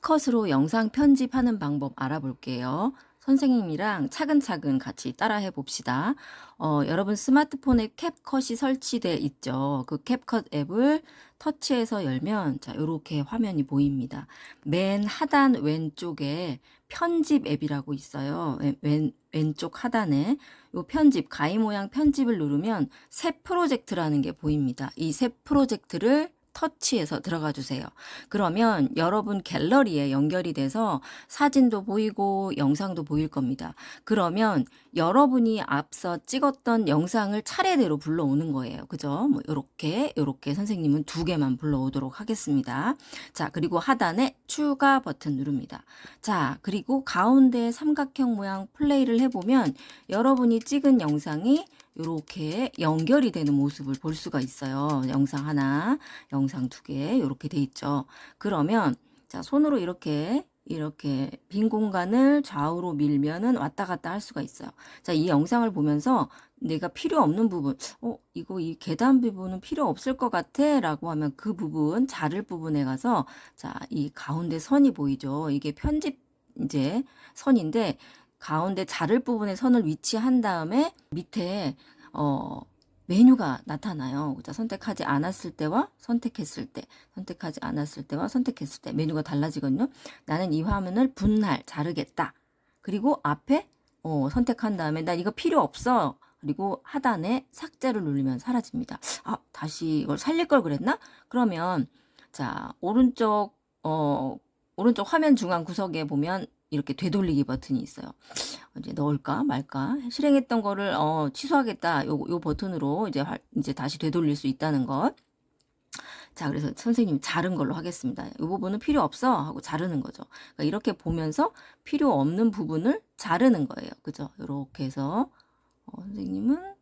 캡컷으로 영상 편집하는 방법 알아볼게요. 선생님이랑 차근차근 같이 따라해 봅시다. 여러분 스마트폰에 캡컷이 설치되어 있죠. 그 캡컷 앱을 터치해서 열면 자, 이렇게 화면이 보입니다. 맨 하단 왼쪽에 편집 앱이라고 있어요. 왼쪽 하단에 요 편집, 가위 모양 편집을 누르면 새 프로젝트라는 게 보입니다. 이 새 프로젝트를 터치해서 들어가 주세요. 그러면 여러분 갤러리에 연결이 돼서 사진도 보이고 영상도 보일 겁니다. 그러면 여러분이 앞서 찍었던 영상을 차례대로 불러오는 거예요. 그죠? 뭐 요렇게 선생님은 2개만 불러오도록 하겠습니다. 자, 그리고 하단에 추가 버튼 누릅니다. 자, 그리고 가운데 삼각형 모양 플레이를 해보면 여러분이 찍은 영상이 이렇게 연결이 되는 모습을 볼 수가 있어요. 영상 하나, 영상 2개 이렇게 돼 있죠. 그러면 자, 손으로 이렇게 빈 공간을 좌우로 밀면은 왔다 갔다 할 수가 있어요. 자, 이 영상을 보면서 내가 필요 없는 부분, 이거 이 계단 부분은 필요 없을 것 같아 라고 하면 그 부분, 자를 부분에 가서 자, 이 가운데 선이 보이죠. 이게 편집 이제 선인데 가운데 자를 부분에 선을 위치한 다음에 밑에 메뉴가 나타나요. 자, 선택하지 않았을 때와 선택했을 때, 선택하지 않았을 때와 선택했을 때 메뉴가 달라지거든요. 나는 이 화면을 분할, 자르겠다. 그리고 앞에 선택한 다음에 나 이거 필요 없어. 그리고 하단에 삭제를 누르면 사라집니다. 아, 다시 이걸 살릴 걸 그랬나? 그러면 자, 오른쪽 화면 중앙 구석에 보면 이렇게 되돌리기 버튼이 있어요. 이제 넣을까 말까 실행했던 거를 취소하겠다 요 버튼으로 이제 다시 되돌릴 수 있다는 것. 자, 그래서 선생님 자른 걸로 하겠습니다. 이 부분은 필요 없어 하고 자르는 거죠. 그러니까 이렇게 보면서 필요 없는 부분을 자르는 거예요. 그죠? 이렇게 해서 선생님은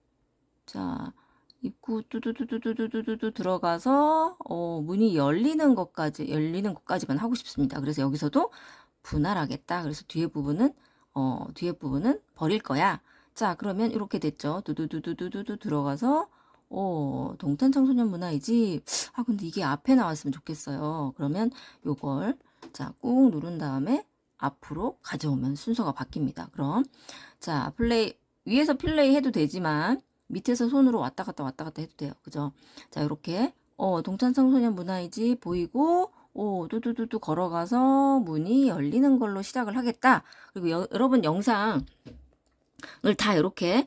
자, 입구 뚜두두두두두두두 들어가서 문이 열리는 것까지만 하고 싶습니다. 그래서 여기서도 분할하겠다. 그래서 뒤에 부분은 버릴 거야. 자, 그러면 이렇게 됐죠. 두두두두두두 들어가서 동탄 청소년 문화이지. 아, 근데 이게 앞에 나왔으면 좋겠어요. 그러면 요걸 자, 꾹 누른 다음에 앞으로 가져오면 순서가 바뀝니다. 그럼 자, 위에서 플레이 해도 되지만 밑에서 손으로 왔다 갔다 해도 돼요. 그죠? 자, 이렇게 동탄 청소년 문화이지 보이고 뚜두두두 걸어가서 문이 열리는 걸로 시작을 하겠다. 그리고 여러분 영상을 다 이렇게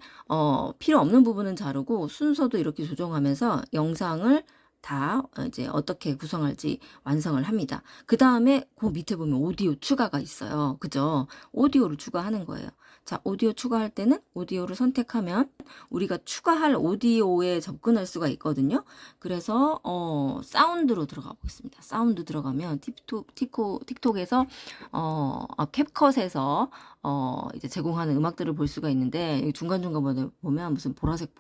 필요 없는 부분은 자르고 순서도 이렇게 조정하면서 영상을 다 이제 어떻게 구성할지 완성을 합니다. 그 다음에 그 밑에 보면 오디오 추가가 있어요. 그죠? 오디오를 추가하는 거예요. 자, 오디오 추가할 때는 오디오를 선택하면 우리가 추가할 오디오에 접근할 수가 있거든요. 그래서 사운드로 들어가 보겠습니다. 사운드 들어가면 틱톡에서 캡컷에서 이제 제공하는 음악들을 볼 수가 있는데 중간중간 보면 무슨 보라색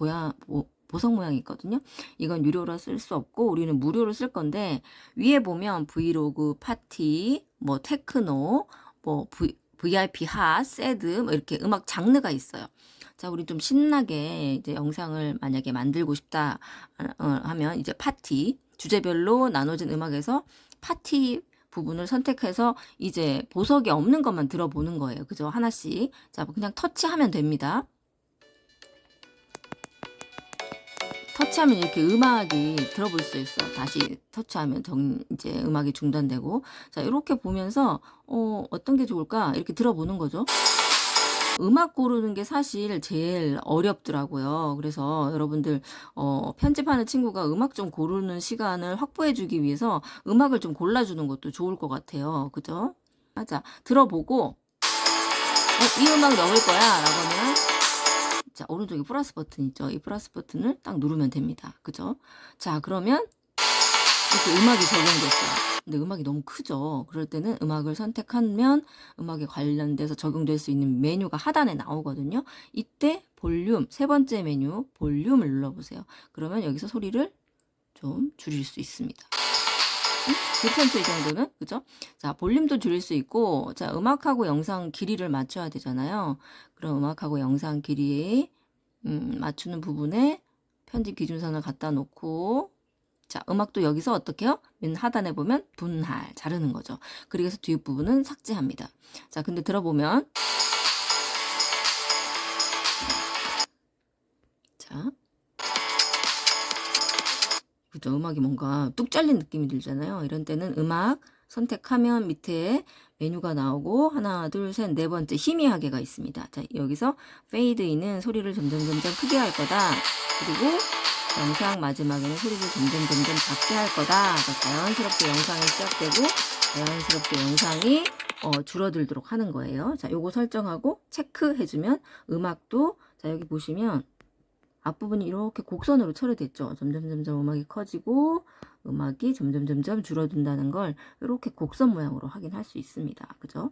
보석 모양이 있거든요. 이건 유료로 쓸 수 없고 우리는 무료로 쓸 건데 위에 보면 브이로그, 파티, 뭐 테크노, 뭐 VIP 핫, 새드 뭐 이렇게 음악 장르가 있어요. 자, 우리 좀 신나게 이제 영상을 만약에 만들고 싶다 하면 이제 파티 주제별로 나눠진 음악에서 파티 부분을 선택해서 이제 보석이 없는 것만 들어보는 거예요. 그죠? 하나씩. 자, 그냥 터치하면 됩니다. 터치하면 이렇게 음악이 들어볼 수 있어요. 다시 터치하면 이제 음악이 중단되고. 자, 이렇게 보면서 어떤 게 좋을까? 이렇게 들어보는 거죠. 음악 고르는 게 사실 제일 어렵더라고요. 그래서 여러분들 편집하는 친구가 음악 좀 고르는 시간을 확보해 주기 위해서 음악을 좀 골라주는 것도 좋을 것 같아요. 그죠? 자, 들어보고 이 음악 넣을 거야 라고 하면 자, 오른쪽에 플러스 버튼 있죠. 이 플러스 버튼을 딱 누르면 됩니다. 그죠? 자, 그러면 이렇게 음악이 적용됐어요. 근데 음악이 너무 크죠. 그럴 때는 음악을 선택하면 음악에 관련돼서 적용될 수 있는 메뉴가 하단에 나오거든요. 이때 볼륨, 세 번째 메뉴 볼륨을 눌러보세요. 그러면 여기서 소리를 좀 줄일 수 있습니다. 괜찮죠, 이 정도는? 그죠? 자, 볼륨도 줄일 수 있고, 자, 음악하고 영상 길이를 맞춰야 되잖아요. 그럼 음악하고 영상 길이 맞추는 부분에 편집 기준선을 갖다 놓고, 자, 음악도 여기서 어떻게 해요? 맨 하단에 보면 분할, 자르는 거죠. 그래서 뒷부분은 삭제합니다. 자, 근데 들어보면 자, 그죠? 음악이 뭔가 뚝 잘린 느낌이 들잖아요. 이런 때는 음악 선택하면 밑에 메뉴가 나오고 하나, 둘, 셋, 네 번째 희미하게가 있습니다. 자, 여기서 페이드인은 소리를 점점 크게 할 거다. 그리고 영상 마지막에는 소리를 점점 작게 할 거다. 자연스럽게 영상이 시작되고 자연스럽게 영상이 줄어들도록 하는 거예요. 자, 요거 설정하고 체크해주면 음악도 자, 여기 보시면 앞부분이 이렇게 곡선으로 처리됐죠. 점점 음악이 커지고 음악이 점점 줄어든다는 걸 이렇게 곡선 모양으로 확인할 수 있습니다. 그죠?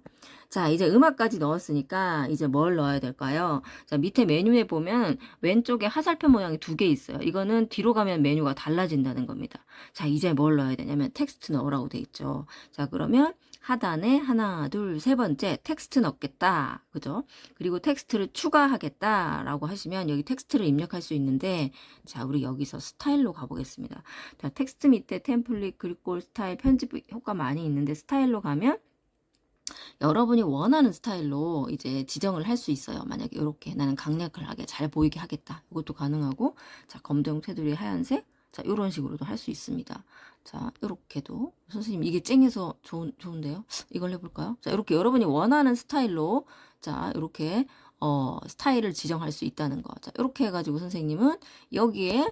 자, 이제 음악까지 넣었으니까 이제 뭘 넣어야 될까요? 자, 밑에 메뉴에 보면 왼쪽에 화살표 모양이 두 개 있어요. 이거는 뒤로 가면 메뉴가 달라진다는 겁니다. 자, 이제 뭘 넣어야 되냐면 텍스트 넣으라고 돼 있죠. 자, 그러면 하단에 하나, 둘, 세 번째 텍스트 넣겠다. 그죠? 그리고 텍스트를 추가하겠다라고 하시면 여기 텍스트를 입력할 수 있는데 자, 우리 여기서 스타일로 가보겠습니다. 자, 텍스트 밑에 템플릿, 글꼴, 스타일, 편집 효과 많이 있는데 스타일로 가면 여러분이 원하는 스타일로 이제 지정을 할 수 있어요. 만약에 이렇게 나는 강약하게 잘 보이게 하겠다. 이것도 가능하고 자, 검정 테두리 하얀색 자, 이런 식으로도 할 수 있습니다. 자, 이렇게도 선생님 이게 쨍해서 좋은데요? 이걸 해볼까요? 자, 이렇게 여러분이 원하는 스타일로 자, 이렇게 스타일을 지정할 수 있다는 거. 자, 이렇게 해가지고 선생님은 여기에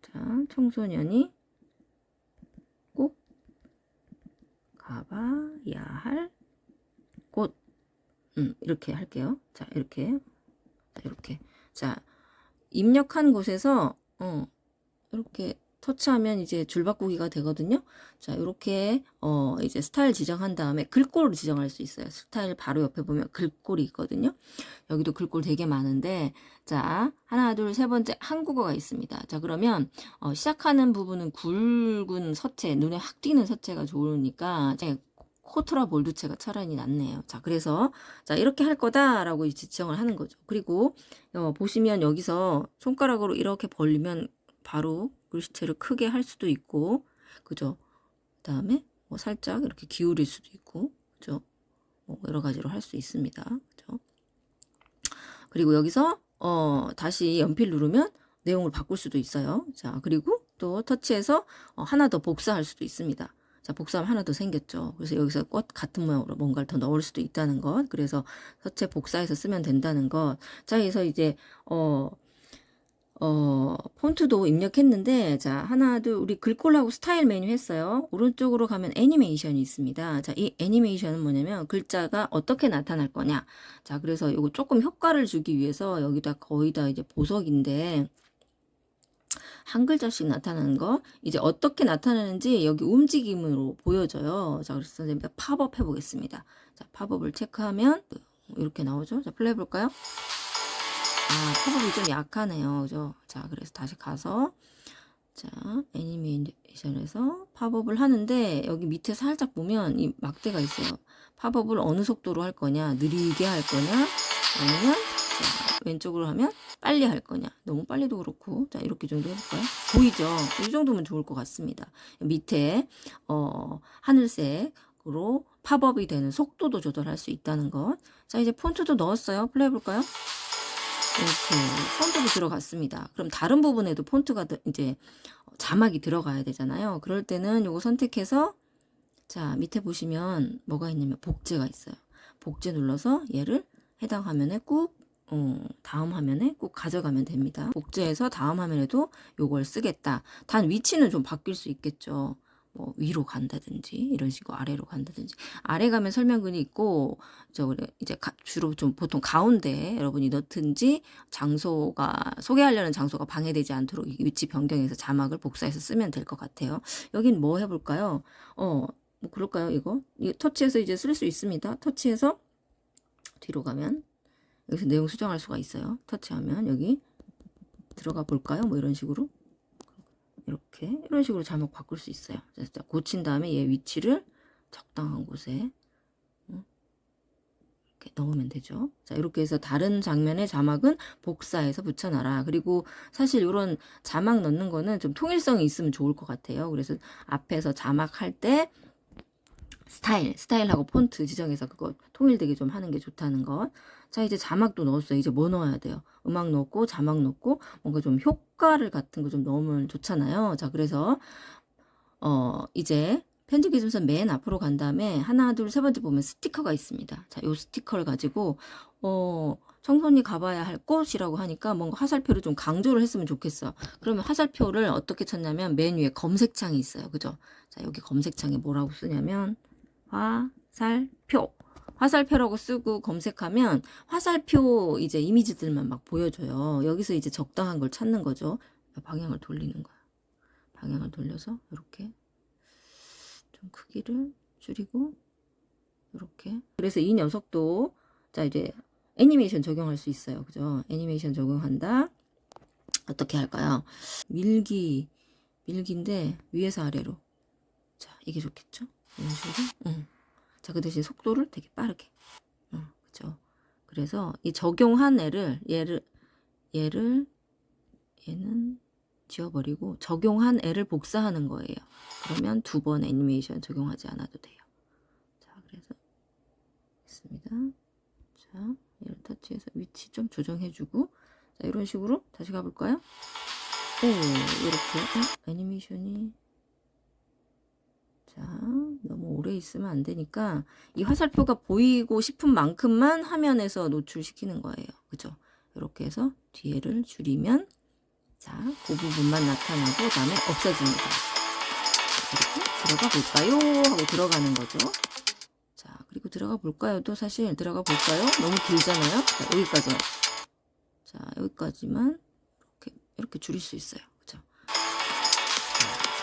자, 청소년이 꼭 가봐야 할 곳. 이렇게 할게요. 자, 이렇게. 자, 이렇게. 자, 입력한 곳에서, 이렇게 터치하면 이제 줄바꾸기가 되거든요. 자, 이렇게, 이제 스타일 지정한 다음에 글꼴을 지정할 수 있어요. 스타일 바로 옆에 보면 글꼴이 있거든요. 여기도 글꼴 되게 많은데, 자, 하나, 둘, 세 번째 한국어가 있습니다. 자, 그러면, 시작하는 부분은 굵은 서체, 눈에 확 띄는 서체가 좋으니까, 코트라 볼드체가 차라리 낫네요. 자, 그래서, 자, 이렇게 할 거다라고 지정을 하는 거죠. 그리고, 보시면 여기서 손가락으로 이렇게 벌리면 바로 글씨체를 크게 할 수도 있고, 그죠? 그 다음에 뭐 살짝 이렇게 기울일 수도 있고, 그죠? 뭐 여러 가지로 할 수 있습니다. 그죠? 그리고 여기서, 다시 연필 누르면 내용을 바꿀 수도 있어요. 자, 그리고 또 터치해서 하나 더 복사할 수도 있습니다. 자, 복사하면 하나 더 생겼죠. 그래서 여기서 꽃 같은 모양으로 뭔가를 더 넣을 수도 있다는 것. 그래서 서체 복사해서 쓰면 된다는 것. 자, 그래서 이제, 폰트도 입력했는데, 자, 하나, 둘, 우리 글꼴하고 스타일 메뉴 했어요. 오른쪽으로 가면 애니메이션이 있습니다. 자, 이 애니메이션은 뭐냐면 글자가 어떻게 나타날 거냐. 자, 그래서 이거 조금 효과를 주기 위해서 여기다 거의 다 이제 보석인데, 한 글자씩 나타나는 거 이제 어떻게 나타나는지 여기 움직임으로 보여져요. 자, 그래서 선생님 팝업 해보겠습니다. 자, 팝업을 체크하면 이렇게 나오죠. 자, 플레이 해볼까요? 아, 팝업이 좀 약하네요. 그죠? 자, 그래서 다시 가서 자, 애니메이션에서 팝업을 하는데 여기 밑에 살짝 보면 이 막대가 있어요. 팝업을 어느 속도로 할 거냐, 느리게 할 거냐, 아니면 자, 왼쪽으로 하면 빨리 할 거냐. 너무 빨리도 그렇고 자, 이렇게 정도 해볼까요? 보이죠? 이 정도면 좋을 것 같습니다. 밑에 하늘색으로 팝업이 되는 속도도 조절할 수 있다는 것. 자, 이제 폰트도 넣었어요. 플레이 해볼까요? 이렇게 폰트도 들어갔습니다. 그럼 다른 부분에도 폰트가 이제 자막이 들어가야 되잖아요. 그럴 때는 요거 선택해서 자, 밑에 보시면 뭐가 있냐면 복제가 있어요. 복제 눌러서 얘를 해당 화면에 꾹 다음 화면에 꼭 가져가면 됩니다. 복제해서 다음 화면에도 요걸 쓰겠다. 단 위치는 좀 바뀔 수 있겠죠. 뭐 위로 간다든지 이런 식으로 아래로 간다든지 아래 가면 설명문이 있고 저 이제 주로 좀 보통 가운데 여러분이 넣든지 장소가 소개하려는 장소가 방해되지 않도록 위치 변경해서 자막을 복사해서 쓰면 될 것 같아요. 여긴 뭐 해볼까요? 뭐 그럴까요? 이거 터치해서 이제 쓸 수 있습니다. 터치해서 뒤로 가면 여기서 내용 수정할 수가 있어요. 터치하면 여기 들어가 볼까요? 뭐 이런 식으로 이런 식으로 자막 바꿀 수 있어요. 그래서 고친 다음에 얘 위치를 적당한 곳에 이렇게 이렇게 넣으면 되죠. 자, 이렇게 해서 다른 장면의 자막은 복사해서 붙여놔라. 그리고 사실 이런 자막 넣는 거는 좀 통일성이 있으면 좋을 것 같아요. 그래서 앞에서 자막 할 때 스타일하고 폰트 지정해서 그거 통일되게 좀 하는 게 좋다는 것. 자, 이제 자막도 넣었어요. 이제 뭐 넣어야 돼요? 음악 넣고 자막 넣고 뭔가 좀 효과를 같은 거 좀 넣으면 좋잖아요. 자, 그래서 이제 편집 기준선 맨 앞으로 간 다음에 하나, 둘, 세 번째 보면 스티커가 있습니다. 자, 요 스티커를 가지고 청소년이 가봐야 할 곳이라고 하니까 뭔가 화살표를 좀 강조를 했으면 좋겠어. 그러면 화살표를 어떻게 찾냐면 맨 위에 검색창이 있어요. 그죠? 자, 여기 검색창에 뭐라고 쓰냐면 화살표. 화살표라고 쓰고 검색하면 화살표 이제 이미지들만 막 보여줘요. 여기서 이제 적당한 걸 찾는 거죠. 방향을 돌리는 거야. 방향을 돌려서 이렇게 좀 크기를 줄이고 이렇게. 그래서 이 녀석도 자 이제 애니메이션 적용할 수 있어요. 그죠? 애니메이션 적용한다. 어떻게 할까요? 밀기인데 위에서 아래로. 자, 이게 좋겠죠? 이런 식으로. 자, 그 대신 속도를 되게 빠르게. 그죠? 그래서 이 적용한 얘는 지워버리고 적용한 애를 복사하는 거예요. 그러면 두 번 애니메이션 적용하지 않아도 돼요. 자, 그래서 있습니다. 자, 얘를 터치해서 위치 좀 조정해주고 자, 이런 식으로 다시 가볼까요? 이렇게 애니메이션이 자, 너무 오래 있으면 안 되니까 이 화살표가 보이고 싶은 만큼만 화면에서 노출시키는 거예요. 그죠? 이렇게 해서 뒤에를 줄이면 자, 그 부분만 나타나고 그다음에 없어집니다. 이렇게 들어가 볼까요? 하고 들어가는 거죠. 자, 그리고 들어가 볼까요? 또 사실 들어가 볼까요? 너무 길잖아요. 자, 여기까지. 자, 여기까지만 이렇게 줄일 수 있어요. 그죠?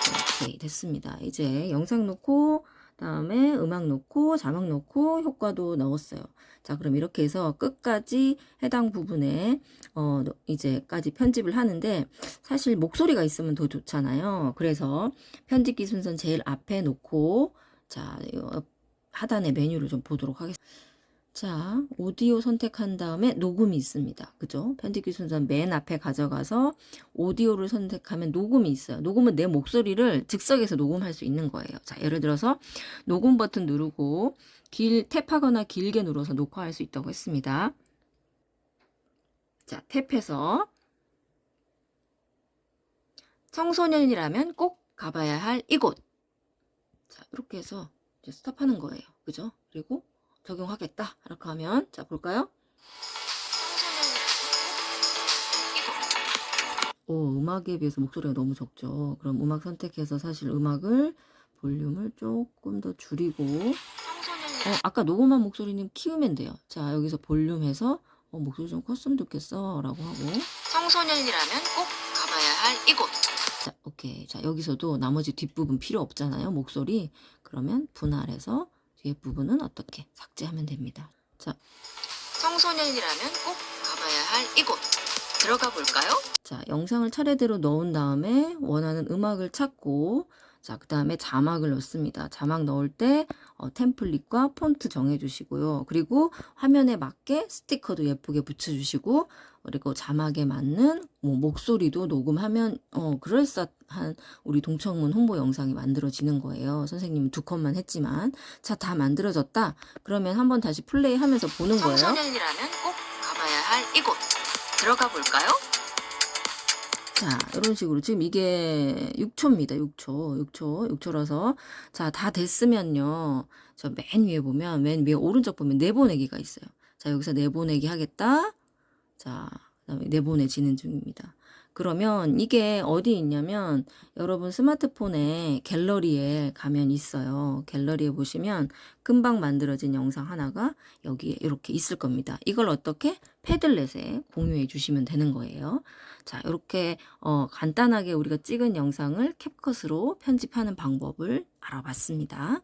자, 오케이, 됐습니다. 이제 영상 놓고 다음에 음악 넣고 자막 넣고 효과도 넣었어요. 자, 그럼 이렇게 해서 끝까지 해당 부분에 이제까지 편집을 하는데 사실 목소리가 있으면 더 좋잖아요. 그래서 편집기 순서는 제일 앞에 놓고 자, 하단의 메뉴를 좀 보도록 하겠습니다. 자, 오디오 선택한 다음에 녹음이 있습니다. 그죠? 편집기 순서 맨 앞에 가져가서 오디오를 선택하면 녹음이 있어요. 녹음은 내 목소리를 즉석에서 녹음할 수 있는 거예요. 자, 예를 들어서 녹음 버튼 누르고 탭하거나 길게 눌러서 녹화할 수 있다고 했습니다. 자, 탭해서 청소년이라면 꼭 가봐야 할 이곳. 자, 이렇게 해서 이제 스탑하는 거예요. 그죠? 그리고 적용하겠다. 이렇게 하면 자, 볼까요? 음악에 비해서 목소리가 너무 적죠. 그럼 음악 선택해서 사실 음악을 볼륨을 조금 더 줄이고 아까 녹음한 목소리는 키우면 돼요. 자, 여기서 볼륨해서 목소리 좀 컸으면 좋겠어 라고 하고 청소년이라면 꼭 가봐야 할 이곳. 자, 오케이. 자, 여기서도 나머지 뒷부분 필요 없잖아요. 목소리. 그러면 분할해서 뒤에 부분은 어떻게 삭제하면 됩니다. 자, 청소년이라면 꼭 가봐야 할 이곳. 들어가 볼까요? 자, 영상을 차례대로 넣은 다음에 원하는 음악을 찾고 자, 그 다음에 자막을 넣습니다. 자막 넣을 때 템플릿과 폰트 정해주시고요. 그리고 화면에 맞게 스티커도 예쁘게 붙여주시고 그리고 자막에 맞는 목소리도 녹음하면 그럴싸한 우리 동청문 홍보 영상이 만들어지는 거예요. 선생님은 2컷만 했지만 자, 다 만들어졌다. 그러면 한번 다시 플레이하면서 보는 거예요. 청소년이라면 꼭 가봐야 할 이곳. 들어가 볼까요? 자, 이런 식으로 지금 이게 6초입니다. 6초라서 자, 다 됐으면요. 저 맨 위에 보면 맨 위에 오른쪽 보면 내보내기가 있어요. 자, 여기서 내보내기 하겠다. 자, 그다음에 내보내지는 중입니다. 그러면 이게 어디 있냐면 여러분 스마트폰에 갤러리에 가면 있어요. 갤러리에 보시면 금방 만들어진 영상 하나가 여기에 이렇게 있을 겁니다. 이걸 어떻게 패들렛에 공유해 주시면 되는 거예요. 자, 이렇게 간단하게 우리가 찍은 영상을 캡컷으로 편집하는 방법을 알아봤습니다.